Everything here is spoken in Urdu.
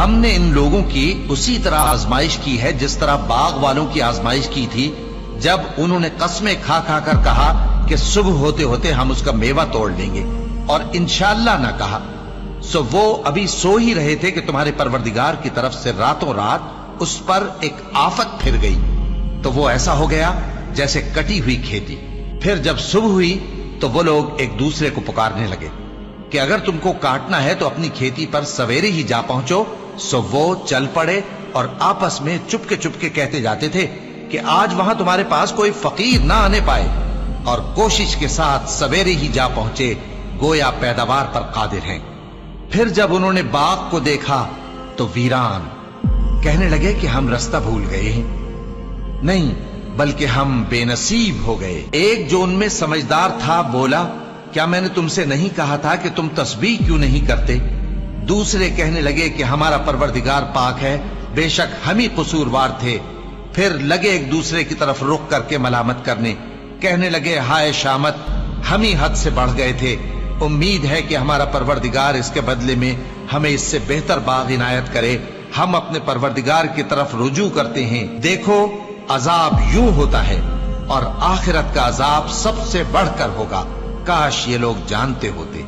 ہم نے ان لوگوں کی اسی طرح آزمائش کی ہے جس طرح باغ والوں کی آزمائش کی تھی جب انہوں نے قسمیں کھا کھا کر کہا کہ صبح ہوتے ہوتے ہم اس کا میوہ توڑ لیں گے اور انشاءاللہ نہ کہا، سو وہ ابھی سو ہی رہے تھے کہ تمہارے پروردگار کی طرف سے راتوں رات اس پر ایک آفت پھر گئی، تو وہ ایسا ہو گیا جیسے کٹی ہوئی کھیتی۔ پھر جب صبح ہوئی تو وہ لوگ ایک دوسرے کو پکارنے لگے کہ اگر تم کو کاٹنا ہے تو اپنی کھیتی پر سویرے ہی جا پہنچو۔ سو وہ چل پڑے اور آپس میں چپ کے کہتے جاتے تھے کہ آج وہاں تمہارے پاس کوئی فقیر نہ آنے پائے، اور کوشش کے ساتھ سویرے ہی جا پہنچے، گویا پیداوار پر قادر ہیں۔ پھر جب انہوں نے باغ کو دیکھا تو ویران، کہنے لگے کہ ہم رستہ بھول گئے ہیں، نہیں بلکہ ہم بے نصیب ہو گئے۔ ایک جو ان میں سمجھدار تھا بولا، کیا میں نے تم سے نہیں کہا تھا کہ تم تسبیح کیوں نہیں کرتے؟ دوسرے کہنے لگے کہ ہمارا پروردگار پاک ہے، بے شک ہم ہی قصوروار تھے۔ پھر لگے ایک دوسرے کی طرف رخ کر کے ملامت کرنے، کہنے لگے ہائے شامت، ہم ہی حد سے بڑھ گئے تھے، امید ہے کہ ہمارا پروردگار اس کے بدلے میں ہمیں اس سے بہتر باغ عنایت کرے، ہم اپنے پروردگار کی طرف رجوع کرتے ہیں۔ دیکھو عذاب یوں ہوتا ہے اور آخرت کا عذاب سب سے بڑھ کر ہوگا، کاش یہ لوگ جانتے ہوتے۔